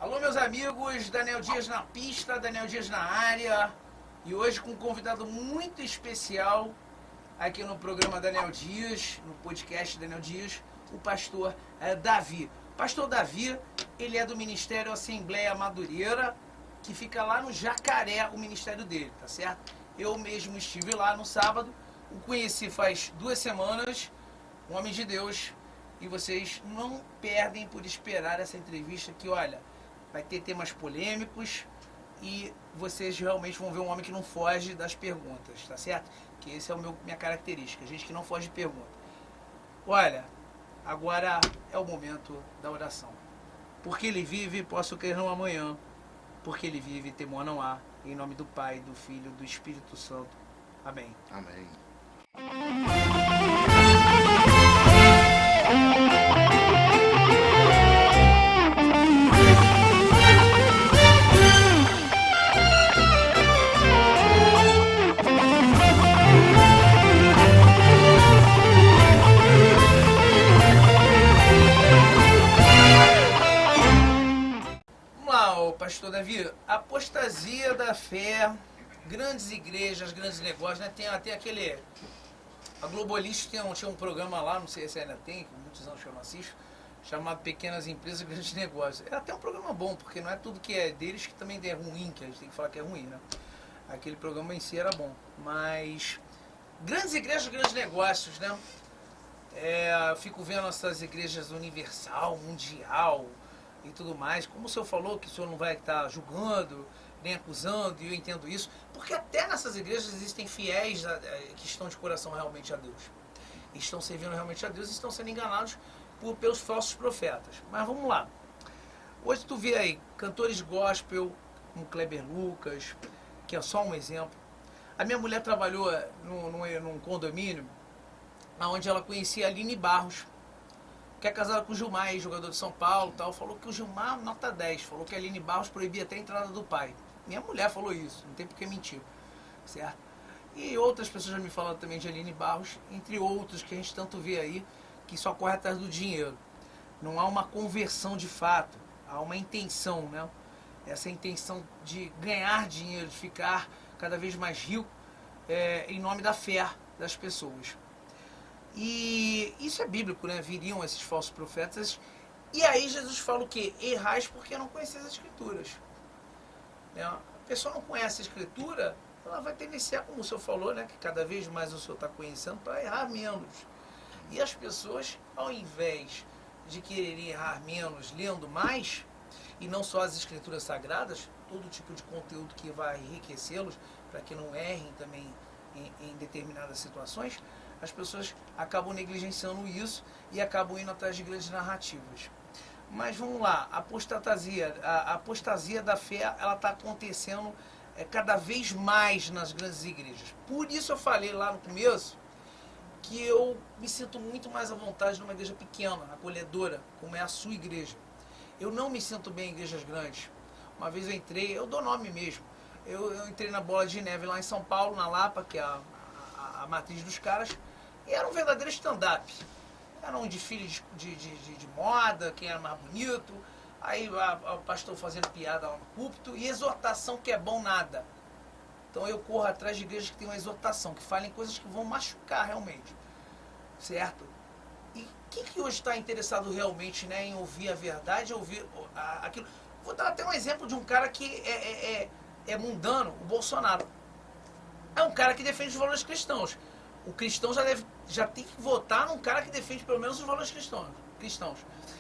Alô, meus amigos, Daniel Dias na pista, Daniel Dias na área. E hoje com um convidado muito especial aqui no programa Daniel Dias, no podcast Daniel Dias, o pastor Davi. Pastor Davi, ele é do Ministério Assembleia Madureira, que fica lá no Jacaré, o ministério dele, tá certo? Eu mesmo estive lá no sábado, o conheci faz 2 semanas, um homem de Deus, e vocês não perdem por esperar essa entrevista que, olha, vai ter temas polêmicos e vocês realmente vão ver um homem que não foge das perguntas, tá certo? Que esse é minha característica, gente que não foge de pergunta. Olha, agora é o momento da oração. Porque ele vive, posso crer no amanhã. Porque ele vive, temor não há. Em nome do Pai, do Filho, do Espírito Santo. Amém. Amém. Pastor Davi, apostasia da fé, grandes igrejas, grandes negócios, né? Tem aquele... A Globalist tinha um programa lá, não sei se ainda tem, que muitos anos que eu não assisto, chamado Pequenas Empresas e Grandes Negócios. É até um programa bom, porque não é tudo que é deles que também é ruim, que a gente tem que falar que é ruim, né? Aquele programa em si era bom. Mas grandes igrejas, grandes negócios, né? Eu fico vendo essas igrejas universal, mundial e tudo mais. Como o senhor falou que o senhor não vai estar julgando, nem acusando, e eu entendo isso, porque até nessas igrejas existem fiéis que estão de coração realmente a Deus. Estão servindo realmente a Deus e estão sendo enganados pelos falsos profetas. Mas vamos lá. Hoje tu vê aí cantores gospel, como Kleber Lucas, que é só um exemplo. A minha mulher trabalhou num condomínio onde ela conhecia a Aline Barros, que é casada com o Gilmar, jogador de São Paulo e tal. Falou que o Gilmar, nota 10, falou que a Aline Barros proibia até a entrada do pai. Minha mulher falou isso, não tem por que mentir, certo? E outras pessoas já me falaram também de Aline Barros, entre outros que a gente tanto vê aí, que só corre atrás do dinheiro. Não há uma conversão de fato, há uma intenção, né? Essa intenção de ganhar dinheiro, de ficar cada vez mais rico, em nome da fé das pessoas. E isso é bíblico, né? Viriam esses falsos profetas. E aí Jesus fala o quê? Errais porque não conheceis as Escrituras. A pessoa não conhece a Escritura, ela vai tendenciar, como o senhor falou, né? Que cada vez mais o senhor está conhecendo, para errar menos. E as pessoas, ao invés de quererem errar menos, lendo mais, e não só as Escrituras Sagradas, todo tipo de conteúdo que vai enriquecê-los, para que não errem também em determinadas situações, as pessoas acabam negligenciando isso e acabam indo atrás de grandes narrativas. Mas vamos lá, a apostasia da fé, ela está acontecendo cada vez mais nas grandes igrejas. Por isso eu falei lá no começo que eu me sinto muito mais à vontade numa igreja pequena, acolhedora, como é a sua igreja. Eu não me sinto bem em igrejas grandes. Uma vez eu entrei, eu dou nome mesmo, eu entrei na Bola de Neve lá em São Paulo, na Lapa, que é a matriz dos caras, e era um verdadeiro stand-up. Era um desfile de moda, quem era mais bonito, aí o pastor fazendo piada lá no púlpito, e exortação que é bom nada. Então eu corro atrás de igrejas que tem uma exortação, que falem coisas que vão machucar realmente, certo? E quem que hoje está interessado realmente, né, em ouvir a verdade, ouvir aquilo? Vou dar até um exemplo de um cara que é mundano, o Bolsonaro. É um cara que defende os valores cristãos. O cristão já tem que votar num cara que defende pelo menos os valores cristãos,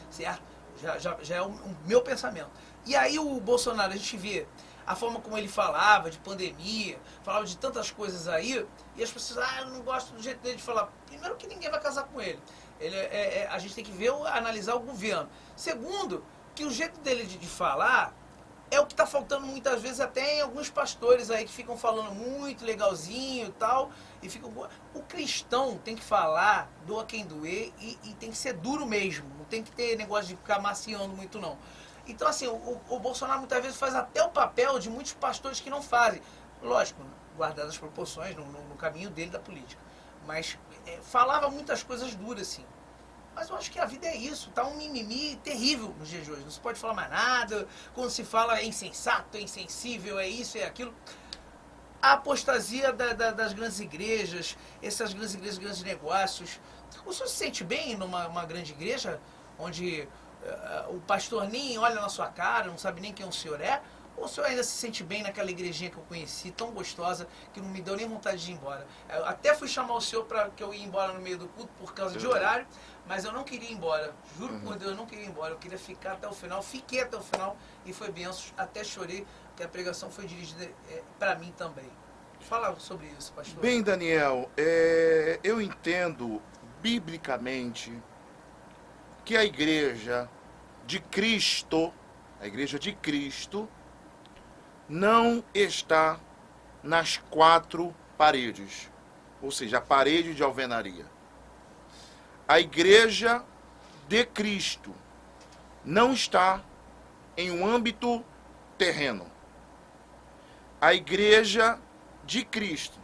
certo? Já é o meu pensamento. E aí o Bolsonaro, a gente vê a forma como ele falava de pandemia, falava de tantas coisas aí, e as pessoas, eu não gosto do jeito dele de falar. Primeiro que ninguém vai casar com ele. A gente tem que ver, analisar o governo. Segundo, que o jeito dele de falar é o que está faltando muitas vezes até em alguns pastores aí que ficam falando muito legalzinho e tal. O cristão tem que falar, doa quem doer, e tem que ser duro mesmo. Não tem que ter negócio de ficar maciando muito, não. Então, assim, o Bolsonaro muitas vezes faz até o papel de muitos pastores que não fazem. Lógico, guardadas as proporções no caminho dele da política. Mas falava muitas coisas duras, assim. Mas eu acho que a vida é isso, tá um mimimi terrível nos dias de hoje. Não se pode falar mais nada, quando se fala é insensato, é insensível, é isso, é aquilo. A apostasia das grandes igrejas, essas grandes igrejas, grandes negócios. O senhor se sente bem numa grande igreja, onde o pastor nem olha na sua cara, não sabe nem quem o senhor é? Ou o senhor ainda se sente bem naquela igrejinha que eu conheci, tão gostosa, que não me deu nem vontade de ir embora? Eu até fui chamar o senhor para que eu ia embora no meio do culto por causa de horário, mas eu não queria ir embora. Juro por Deus, eu não queria ir embora. Eu queria ficar até o final. Fiquei até o final e foi benção. Até chorei, porque a pregação foi dirigida para mim também. Fala sobre isso, pastor. Bem, Daniel, eu entendo biblicamente que a igreja de Cristo não está nas quatro paredes, ou seja, a parede de alvenaria. A igreja de Cristo não está em um âmbito terreno. A igreja de Cristo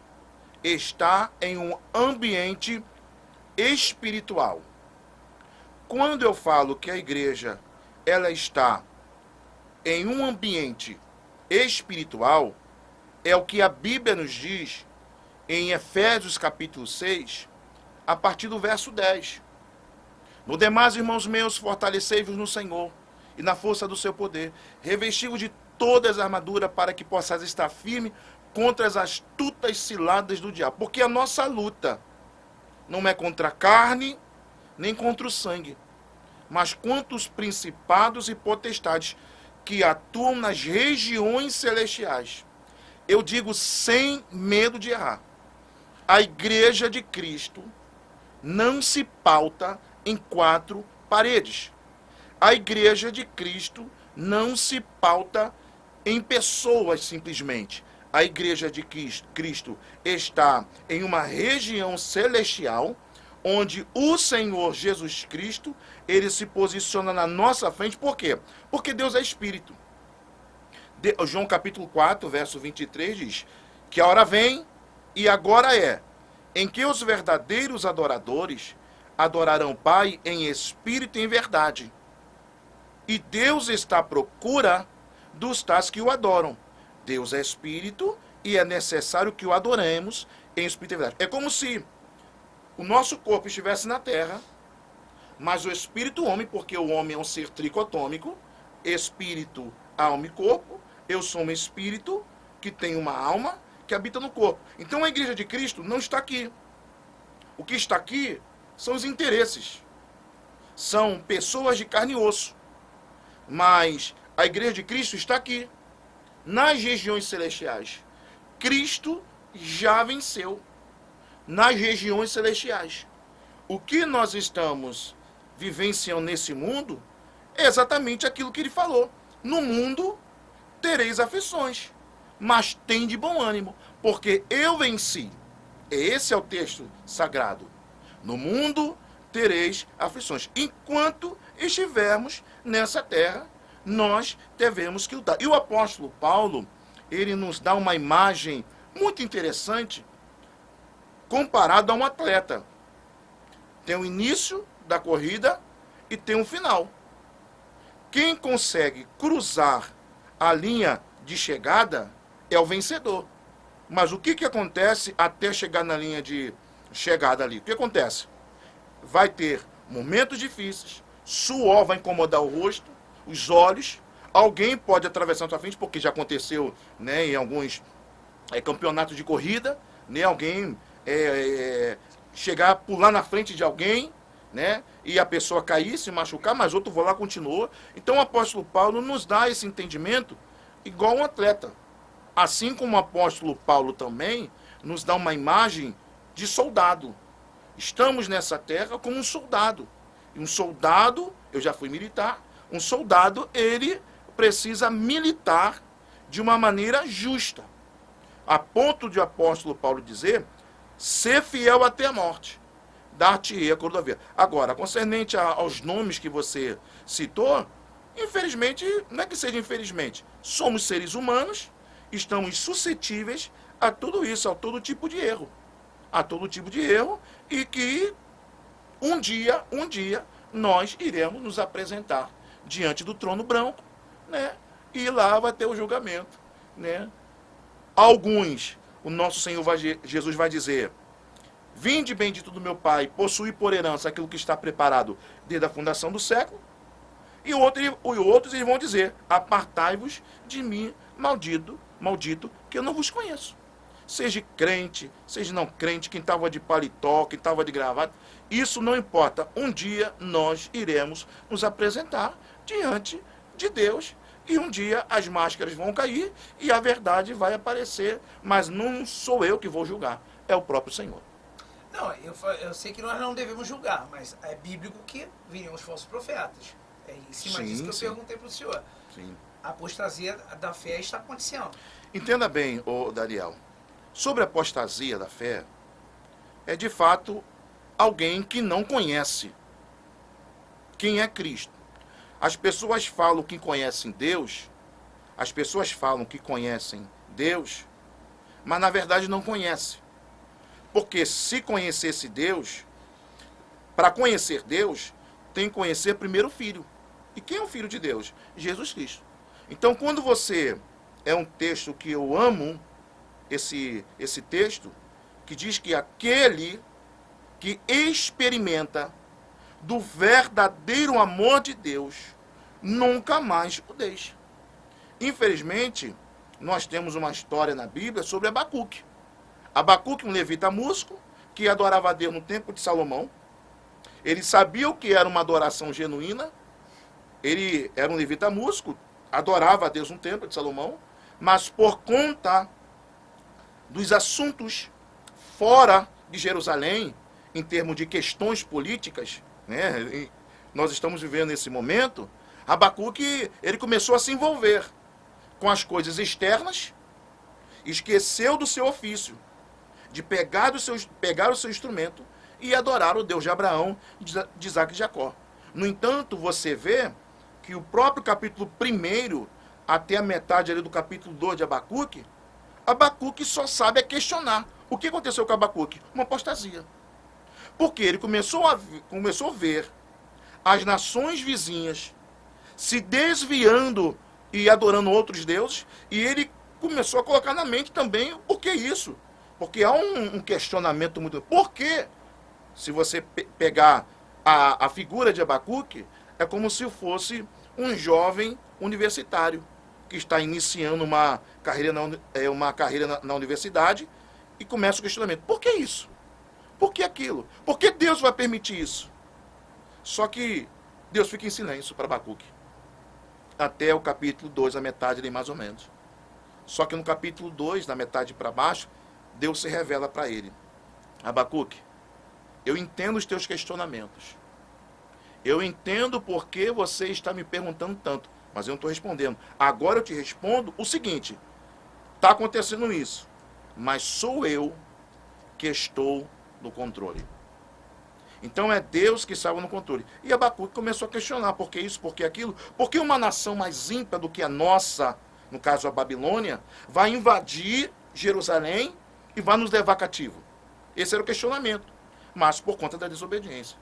está em um ambiente espiritual. Quando eu falo que a igreja ela está em um ambiente espiritual, é o que a Bíblia nos diz em Efésios capítulo 6, a partir do verso 10. No demais, irmãos meus, fortalecei-vos no Senhor e na força do seu poder, revesti-vos de todas as armaduras para que possais estar firme contra as astutas ciladas do diabo. Porque a nossa luta não é contra a carne, nem contra o sangue, mas contra os principados e potestades que atuam nas regiões celestiais. Eu digo sem medo de errar. A igreja de Cristo não se pauta em quatro paredes. A igreja de Cristo não se pauta em pessoas simplesmente. A igreja de Cristo está em uma região celestial, onde o Senhor Jesus Cristo, ele se posiciona na nossa frente. Por quê? Porque Deus é Espírito. João capítulo 4, verso 23 diz que a hora vem e agora é, em que os verdadeiros adoradores adorarão o Pai em espírito e em verdade. E Deus está à procura dos tais que o adoram. Deus é Espírito e é necessário que o adoremos em espírito e verdade. É como se o nosso corpo estivesse na terra, mas o espírito homem, porque o homem é um ser tricotômico, espírito, alma e corpo. Eu sou um espírito que tem uma alma que habita no corpo. Então a igreja de Cristo não está aqui. O que está aqui são os interesses. São pessoas de carne e osso. Mas a igreja de Cristo está aqui, nas regiões celestiais. Cristo já venceu nas regiões celestiais. O que nós estamos vivenciando nesse mundo é exatamente aquilo que ele falou. No mundo tereis aflições, mas tem de bom ânimo, porque eu venci. Esse é o texto sagrado. No mundo tereis aflições. Enquanto estivermos nessa terra, nós devemos que lutar. E o apóstolo Paulo, ele nos dá uma imagem muito interessante comparado a um atleta. Tem o início da corrida e tem um final. Quem consegue cruzar a linha de chegada é o vencedor. Mas o que acontece até chegar na linha de chegada ali? O que acontece? Vai ter momentos difíceis, suor vai incomodar o rosto, os olhos, alguém pode atravessar na sua frente, porque já aconteceu, né, em alguns campeonatos de corrida, né, alguém chegar, pular na frente de alguém, né, e a pessoa cair, se machucar, mas outro vou lá, continua. Então o apóstolo Paulo nos dá esse entendimento igual um atleta. Assim como o apóstolo Paulo também nos dá uma imagem de soldado. Estamos nessa terra como um soldado. E um soldado, eu já fui militar, um soldado, ele precisa militar de uma maneira justa. A ponto de o apóstolo Paulo dizer, ser fiel até a morte, dar-te-ei a coroa da vida. Agora, concernente aos nomes que você citou, infelizmente, não é que seja infelizmente, somos seres humanos, estamos suscetíveis a tudo isso, a todo tipo de erro. A todo tipo de erro, e que um dia, nós iremos nos apresentar diante do trono branco, né? E lá vai ter o julgamento, né? Alguns, o nosso Senhor Jesus vai dizer: vinde bendito do meu Pai, possui por herança aquilo que está preparado desde a fundação do século. E outros eles vão dizer: apartai-vos de mim, maldito, que eu não vos conheço. Seja crente, seja não crente, quem estava de paletó, quem estava de gravata, isso não importa. Um dia nós iremos nos apresentar diante de Deus e um dia as máscaras vão cair e a verdade vai aparecer, mas não sou eu que vou julgar, é o próprio Senhor. Não, eu sei que nós não devemos julgar, mas é bíblico que viriam os falsos profetas. É em cima disso que eu perguntei para o senhor. Sim. A apostasia da fé está acontecendo. Entenda bem, Daniel, sobre a apostasia da fé, é de fato alguém que não conhece quem é Cristo. As pessoas falam que conhecem Deus, mas na verdade não conhecem. Porque se conhecesse Deus, para conhecer Deus, tem que conhecer primeiro o Filho. E quem é o Filho de Deus? Jesus Cristo. Então, quando você... É um texto que eu amo, esse texto, que diz que aquele que experimenta do verdadeiro amor de Deus, nunca mais o deixa. Infelizmente, nós temos uma história na Bíblia sobre Abacuque. Abacuque, um levita músico, que adorava a Deus no templo de Salomão. Ele sabia o que era uma adoração genuína. Ele era um levita músico, adorava a Deus no templo de Salomão, mas por conta dos assuntos fora de Jerusalém, em termos de questões políticas, né, nós estamos vivendo nesse momento, Abacuque, ele começou a se envolver com as coisas externas, esqueceu do seu ofício, de pegar o seu instrumento e adorar o Deus de Abraão, de Isaac e de Jacó. No entanto, você vê que o próprio capítulo 1 até a metade ali do capítulo 2 de Abacuque, Abacuque só sabe questionar. O que aconteceu com Abacuque? Uma apostasia. Porque ele começou a ver as nações vizinhas se desviando e adorando outros deuses, e ele começou a colocar na mente também por que isso. Porque há um questionamento muito... Por quê? Se você pegar a figura de Abacuque, é como se fosse um jovem universitário que está iniciando uma carreira na universidade e começa o questionamento. Por que isso? Por que aquilo? Por que Deus vai permitir isso? Só que Deus fica em silêncio para Abacuque. Até o capítulo 2, a metade ali mais ou menos. Só que no capítulo 2, da metade para baixo, Deus se revela para ele. Abacuque, eu entendo os teus questionamentos. Eu entendo por que você está me perguntando tanto, mas eu não estou respondendo. Agora eu te respondo o seguinte: está acontecendo isso, mas sou eu que estou no controle. Então é Deus que estava no controle. E Abacuque começou a questionar por que isso, por que aquilo, por que uma nação mais ímpia do que a nossa, no caso a Babilônia, vai invadir Jerusalém e vai nos levar cativo. Esse era o questionamento, mas por conta da desobediência.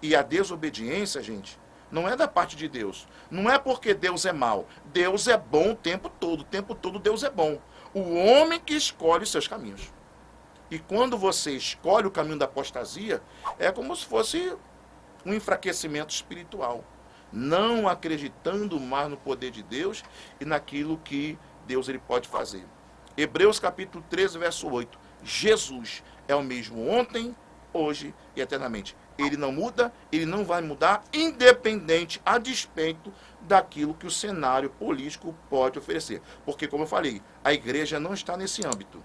E a desobediência, gente, não é da parte de Deus. Não é porque Deus é mau. Deus é bom o tempo todo Deus é bom. O homem que escolhe os seus caminhos. E quando você escolhe o caminho da apostasia, é como se fosse um enfraquecimento espiritual. Não acreditando mais no poder de Deus e naquilo que Deus ele pode fazer. Hebreus capítulo 13, verso 8. Jesus é o mesmo ontem, hoje e eternamente. Ele não muda, ele não vai mudar, independente, a despeito daquilo que o cenário político pode oferecer. Porque, como eu falei, a igreja não está nesse âmbito.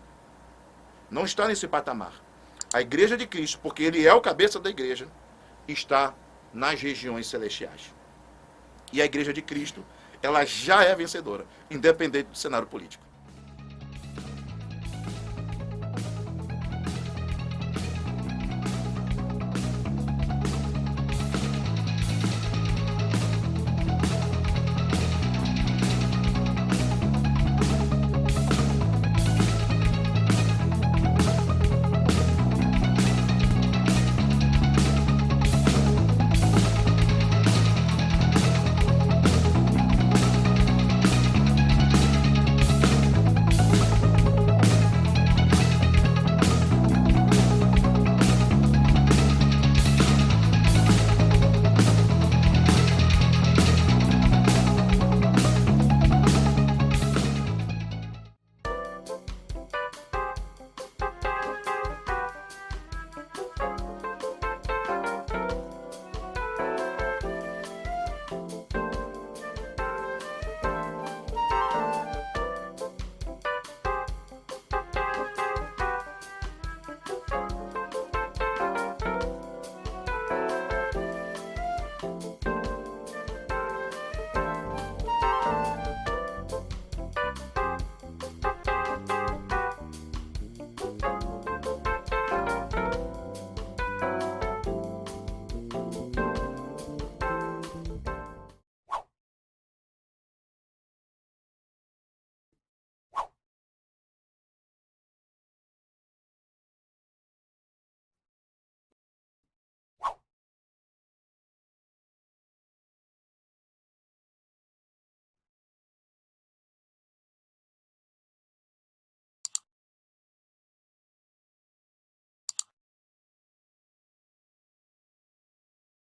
Não está nesse patamar. A igreja de Cristo, porque ele é o cabeça da igreja, está nas regiões celestiais. E a igreja de Cristo, ela já é vencedora, independente do cenário político.